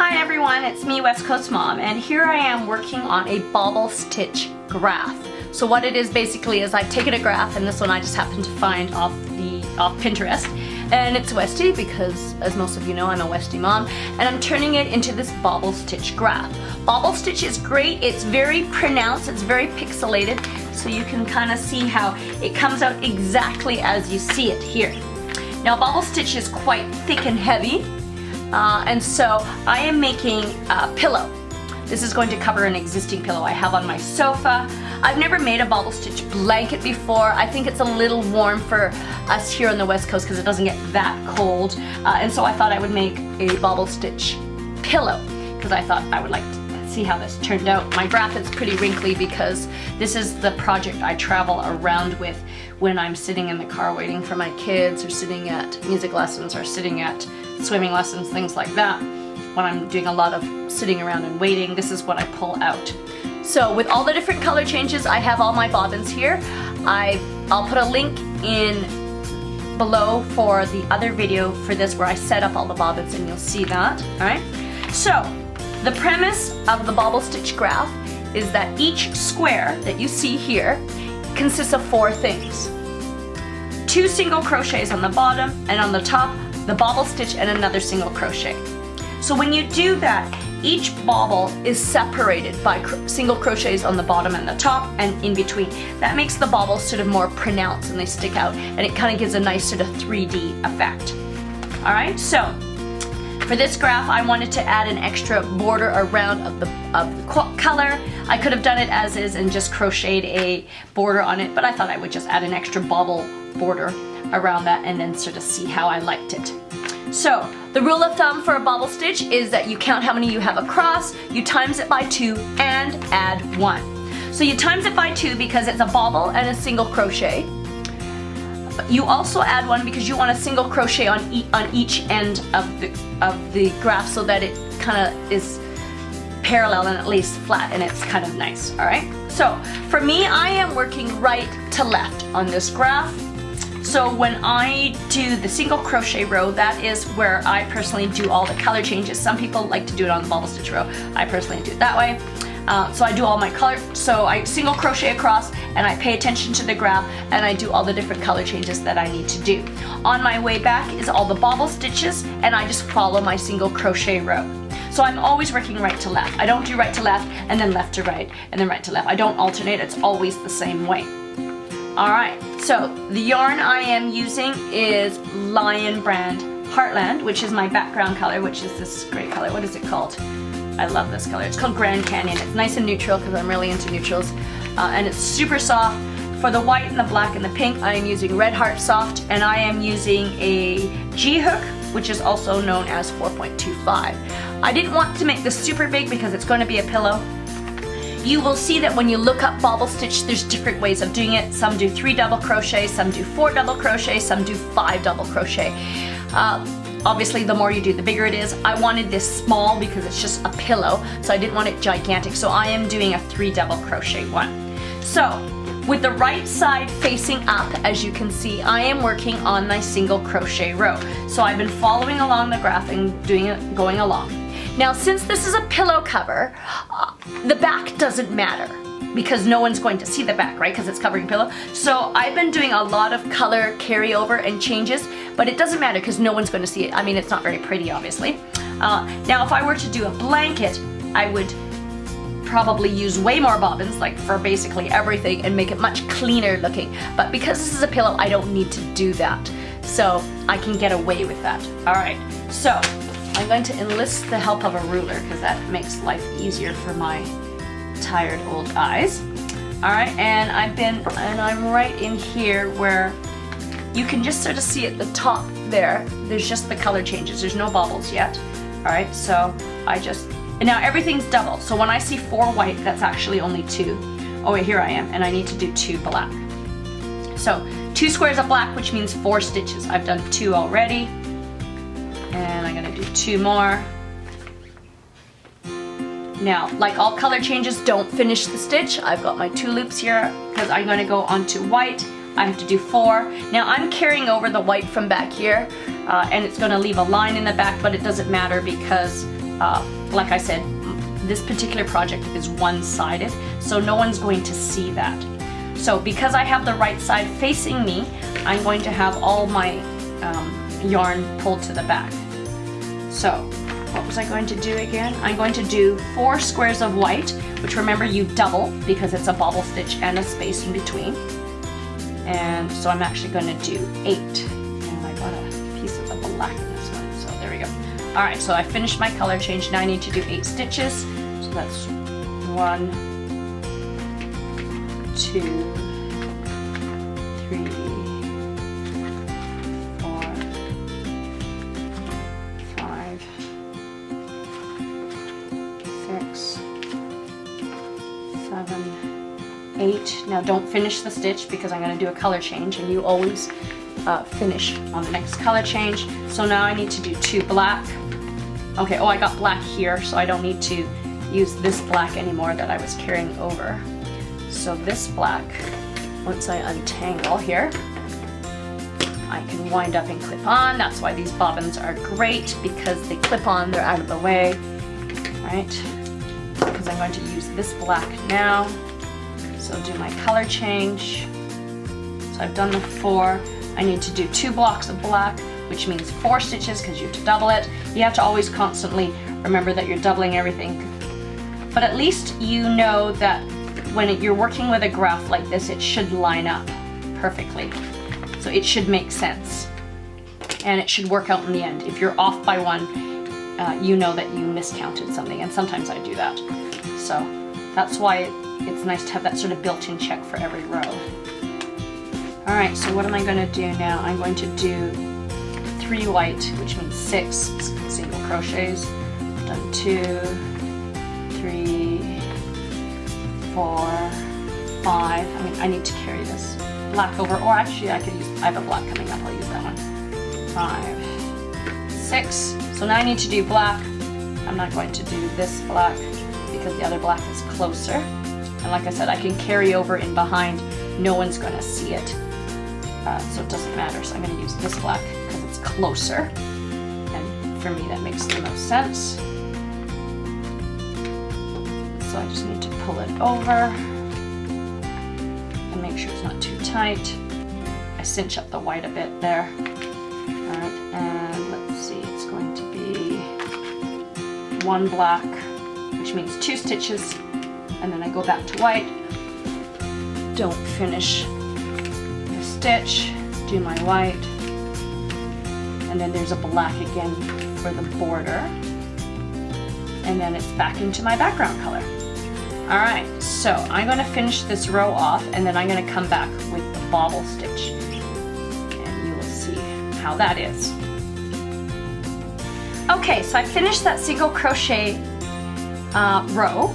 Hi everyone, it's me, West Coast Mom, and here I am working on a bobble stitch graph. So what it is basically is I've taken a graph, and this one I just happened to find off Pinterest, and it's Westy because, as most of you know, I'm a Westy mom, and I'm turning it into this bobble stitch graph. Bobble stitch is great. It's very pronounced, it's very pixelated, so you can kind of see how it comes out exactly as you see it here. Now bobble stitch is quite thick and heavy, and so I am making a pillow. This is going to cover an existing pillow I have on my sofa. I've never made a bobble stitch blanket before. I think it's a little warm for us here on the West Coast because it doesn't get that cold. And so I thought I would make a bobble stitch pillow because I thought I would like to see how this turned out. My graph is pretty wrinkly because this is the project I travel around with when I'm sitting in the car waiting for my kids, or sitting at music lessons, or sitting at swimming lessons, things like that. When I'm doing a lot of sitting around and waiting, this is what I pull out. So with all the different color changes, I have all my bobbins here. I'll put a link in below for the other video for this where I set up all the bobbins, and you'll see that. Alright, so the premise of the bobble stitch graph is that each square that you see here consists of 4 things. 2 single crochets on the bottom, and on the top the bobble stitch and another single crochet. So when you do that, each bobble is separated by single crochets on the bottom and the top and in between. That makes the bobbles sort of more pronounced and they stick out, and it kind of gives a nice sort of 3D effect. Alright, so for this graph I wanted to add an extra border around of the color. I could have done it as is and just crocheted a border on it, but I thought I would just add an extra bobble border around that and then sort of see how I liked it. So the rule of thumb for a bobble stitch is that you count how many you have across, you times it by 2, and add 1. So you times it by 2 because it's a bobble and a single crochet. You also add 1 because you want a single crochet on each end of the graph so that it kind of is parallel and at least flat, and it's kind of nice. Alright, so for me, I am working right to left on this graph. So when I do the single crochet row, that is where I personally do all the color changes. Some people like to do it on the bobble stitch row. I personally do it that way. So I do all my color, so I single crochet across and I pay attention to the graph and I do all the different color changes that I need to do. On my way back is all the bobble stitches, and I just follow my single crochet row. So I'm always working right to left. I don't do right to left and then left to right and then right to left. I don't alternate, it's always the same way. Alright, so the yarn I am using is Lion brand Heartland, which is my background color, which is this great color. What is it called? I love this color. It's called Grand Canyon. It's nice and neutral because I'm really into neutrals. And it's super soft. For the white and the black and the pink, I am using Red Heart Soft, and I am using a G-hook, which is also known as 4.25. I didn't want to make this super big because it's going to be a pillow. You will see that when you look up bobble stitch, there's different ways of doing it. Some do 3 double crochet, some do 4 double crochet, some do 5 double crochet. Obviously the more you do, the bigger it is. I wanted this small because it's just a pillow, so I didn't want it gigantic, so I am doing a 3 double crochet one. So with the right side facing up, as you can see, I am working on my single crochet row. So I've been following along the graph and doing it, going along. Now since this is a pillow cover, the back doesn't matter because no one's going to see the back, right? Because it's covering pillow. So I've been doing a lot of color carryover and changes, but it doesn't matter because no one's going to see it. I mean, it's not very pretty, obviously. Now if I were to do a blanket, I would probably use way more bobbins, like for basically everything, and make it much cleaner looking. But because this is a pillow, I don't need to do that. So I can get away with that. Alright, so I'm going to enlist the help of a ruler because that makes life easier for my tired old eyes. Alright, and I'm right in here where you can just sort of see at the top there, there's just the color changes. There's no bobbles yet. Alright, so and now everything's double. So when I see 4 white, that's actually only 2. Oh wait, here I am, and I need to do 2 black. So 2 squares of black, which means 4 stitches. I've done 2 already. And I'm going to do 2 more. Now, like all color changes, don't finish the stitch. I've got my 2 loops here because I'm going to go onto white. I have to do 4. Now I'm carrying over the white from back here, and it's going to leave a line in the back, but it doesn't matter because like I said, this particular project is one-sided, so no one's going to see that. So because I have the right side facing me, I'm going to have all my yarn pulled to the back. So what was I going to do again? I'm going to do 4 squares of white, which remember you double because it's a bobble stitch and a space in between. And so I'm actually going to do 8. And I got a piece of the black in this one, so there we go. All right, so I finished my color change. Now I need to do 8 stitches. So that's 1, 2, 3, 4, 5, 6, 7, 8. Now don't finish the stitch because I'm going to do a color change, and you always finish on the next color change. So now I need to do 2 black. Okay, oh, I got black here, so I don't need to use this black anymore that I was carrying over. So this black, once I untangle here, I can wind up and clip on. That's why these bobbins are great, because they clip on, they're out of the way, right? Because I'm going to use this black now. So do my color change. So I've done the 4. I need to do 2 blocks of black, which means 4 stitches because you have to double it. You have to always constantly remember that you're doubling everything. But at least you know that when you're working with a graph like this, it should line up perfectly. So it should make sense. And it should work out in the end. If you're off by 1, you know that you miscounted something, and sometimes I do that. So that's why it's nice to have that sort of built-in check for every row. All right, so what am I going to do now? I'm going to do 3 white, which means 6 single crochets. I've done 2, 3, 4, 5. I mean, I need to carry this black over, or actually I have a black coming up, I'll use that one. 5, 6. So now I need to do black. I'm not going to do this black because the other black is closer. And like I said, I can carry over in behind. No one's going to see it. So it doesn't matter. So I'm going to use this black because it's closer. And for me, that makes the most sense. So I just need to pull it over and make sure it's not too tight. I cinch up the white a bit there. All right, and let's see, it's going to be 1 black, which means 2 stitches, and then I go back to white. Don't finish the stitch, do my white, and then there's a black again for the border, and then it's back into my background color. All right, so I'm going to finish this row off, and then I'm going to come back with the bobble stitch, and you will see how that is. Okay, so I finished that single crochet row,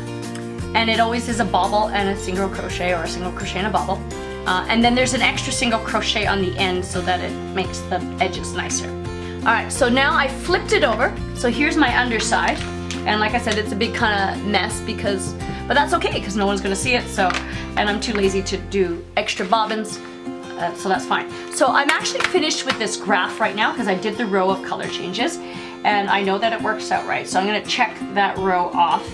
and it always is a bobble and a single crochet, or a single crochet and a bobble. And then there's an extra single crochet on the end so that it makes the edges nicer. All right, so now I flipped it over. So here's my underside. And like I said, it's a big kind of mess but that's okay because no one's gonna see it. So, and I'm too lazy to do extra bobbins, so that's fine. So I'm actually finished with this graph right now because I did the row of color changes, and I know that it works out right. So I'm gonna check that row off.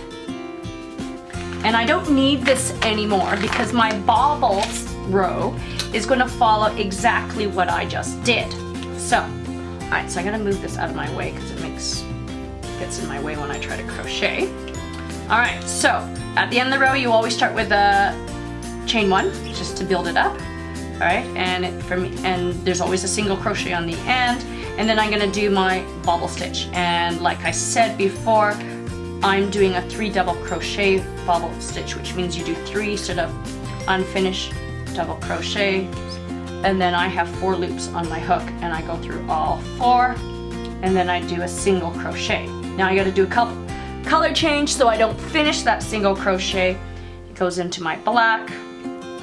And I don't need this anymore because my bobbles row is going to follow exactly what I just did. So, all right, so I'm going to move this out of my way because it gets in my way when I try to crochet. All right, so at the end of the row, you always start with a chain 1 just to build it up. All right, and there's always a single crochet on the end, and then I'm going to do my bobble stitch. And like I said before, I'm doing a 3 double crochet bobble stitch, which means you do 3 sort of unfinished double crochet, and then I have 4 loops on my hook, and I go through all 4, and then I do a single crochet. Now I got to do a color change so I don't finish that single crochet. It goes into my black.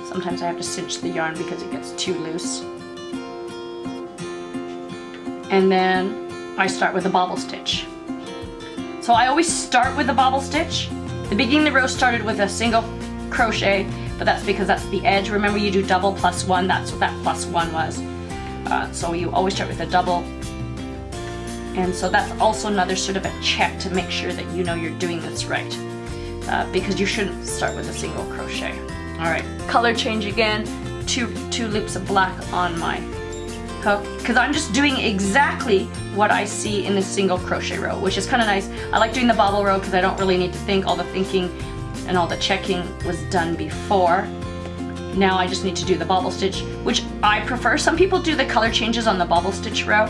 Sometimes I have to cinch the yarn because it gets too loose. And then I start with a bobble stitch. So I always start with a bobble stitch. The beginning of the row started with a single crochet, but that's because that's the edge. Remember, you do double plus 1, that's what that plus 1 was. So you always start with a double, And so that's also another sort of a check to make sure that you know you're doing this right, because you shouldn't start with a single crochet. All right, color change again, two loops of black on my hook, because I'm just doing exactly what I see in a single crochet row, which is kind of nice. I like doing the bobble row because I don't really need to think. All the thinking and all the checking was done before. Now I just need to do the bobble stitch, which I prefer. Some people do the color changes on the bobble stitch row.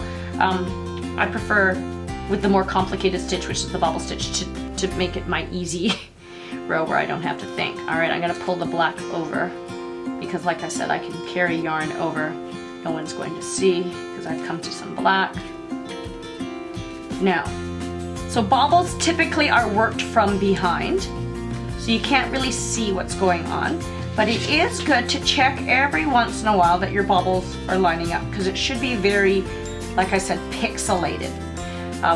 I prefer with the more complicated stitch, which is the bobble stitch, to make it my easy row where I don't have to think. All right, I'm gonna pull the black over because like I said, I can carry yarn over. No one's going to see because I've come to some black. Now, so bobbles typically are worked from behind, so you can't really see what's going on, but it is good to check every once in a while that your bobbles are lining up, because it should be very, like I said, pixelated.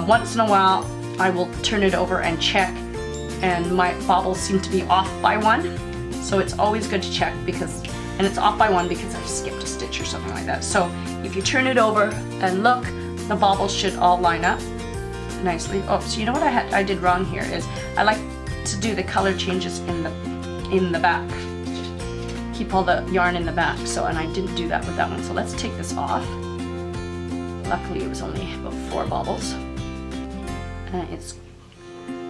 Once in a while, I will turn it over and check, and my bobbles seem to be off by one. So it's always good to check because, and it's off by one because I've skipped a stitch or something like that. So if you turn it over and look, the bobbles should all line up nicely. Oh, so you know what I did wrong here is I like to do the color changes in the back. Keep all the yarn in the back. So, and I didn't do that with that one. So let's take this off. Luckily it was only about 4 bobbles. It's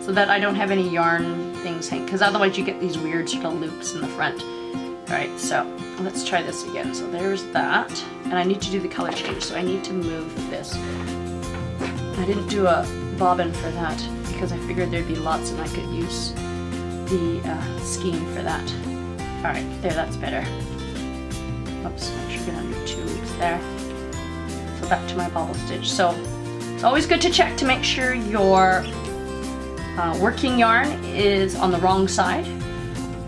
so that I don't have any yarn things hanging, because otherwise you get these weird sort of loops in the front. Alright, so let's try this again. So there's that, and I need to do the color change, so I need to move this. I didn't do a bobbin for that because I figured there'd be lots and I could use the skein for that. Alright, there, that's better. Oops, make sure I'm gonna do 2 loops there. So back to my bobble stitch. So it's always good to check to make sure your working yarn is on the wrong side.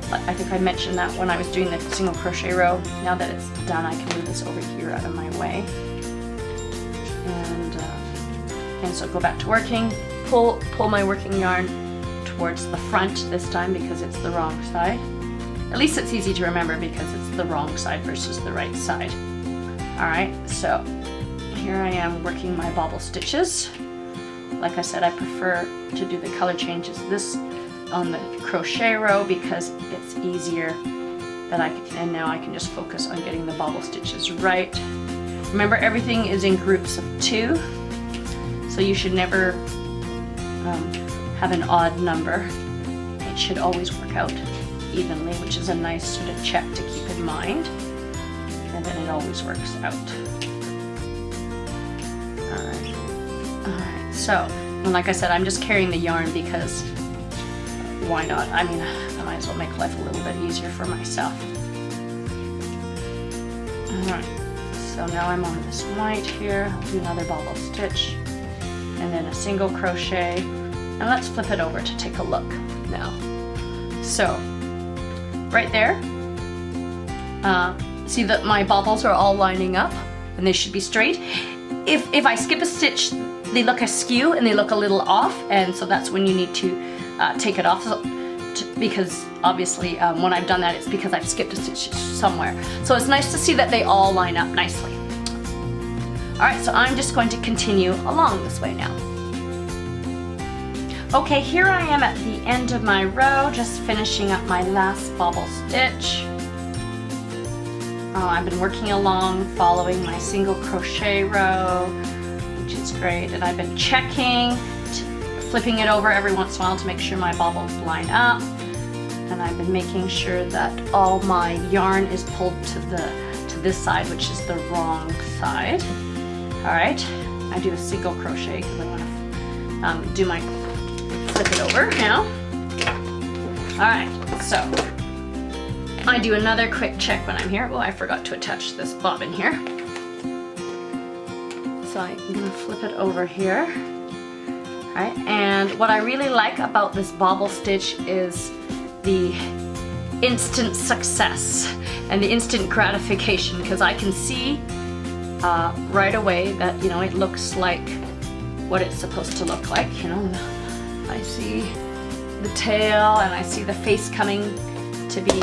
But I think I mentioned that when I was doing the single crochet row. Now that it's done, I can move this over here out of my way. And so go back to working, pull my working yarn towards the front this time because it's the wrong side. At least it's easy to remember because it's the wrong side versus the right side. Alright, so here I am working my bobble stitches. Like I said, I prefer to do the color changes this on the crochet row because it's easier that and now I can just focus on getting the bobble stitches right. Remember, everything is in groups of 2, so you should never have an odd number. It should always work out evenly, which is a nice sort of check to keep in mind, and then it always works out. Alright, so, and like I said, I'm just carrying the yarn because why not? I mean, I might as well make life a little bit easier for myself. Alright, so now I'm on this white here. I'll do another bobble stitch and then a single crochet, and let's flip it over to take a look now. So right there, see that my bobbles are all lining up and they should be straight. If I skip a stitch, they look askew and they look a little off, and so that's when you need to take it off, because obviously when I've done that, it's because I've skipped a stitch somewhere. So it's nice to see that they all line up nicely. Alright, so I'm just going to continue along this way now. Okay, here I am at the end of my row, just finishing up my last bobble stitch. I've been working along, following my single crochet row, which is great, and I've been checking, flipping it over every once in a while to make sure my bobbles line up, and I've been making sure that all my yarn is pulled to this side, which is the wrong side. Alright, I do a single crochet because I want to do my flip it over now. Alright, so I do another quick check when I'm here. Oh, I forgot to attach this bobbin here. So I'm going to flip it over here. Alright, and what I really like about this bobble stitch is the instant success and the instant gratification, because I can see right away that, you know, it looks like what it's supposed to look like. You know, I see the tail and I see the face coming to be,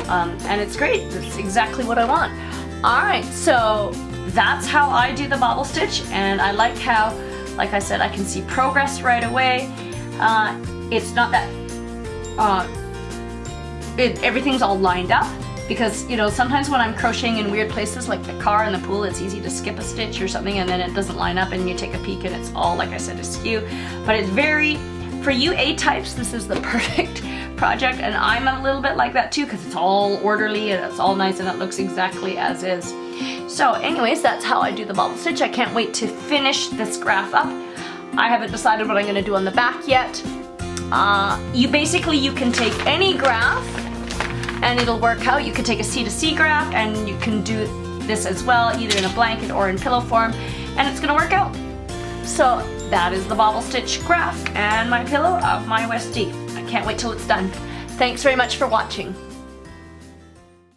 and it's great. It's exactly what I want. Alright, so that's how I do the bobble stitch, and I like how Like I said, I can see progress right away. It's not that everything's all lined up, because you know, sometimes when I'm crocheting in weird places like the car and the pool, it's easy to skip a stitch or something and then it doesn't line up and you take a peek and it's all, like I said, askew. But it's very, for you A types, this is the perfect project, and I'm a little bit like that too, because it's all orderly and it's all nice and it looks exactly as is. So anyways, that's how I do the bobble stitch. I can't wait to finish this graph up. I haven't decided what I'm going to do on the back yet. You can take any graph and it'll work out. You could take a C to C graph and you can do this as well, either in a blanket or in pillow form, and it's going to work out. So that is the bobble stitch graph and my pillow of my OSD. I can't wait till it's done. Thanks very much for watching.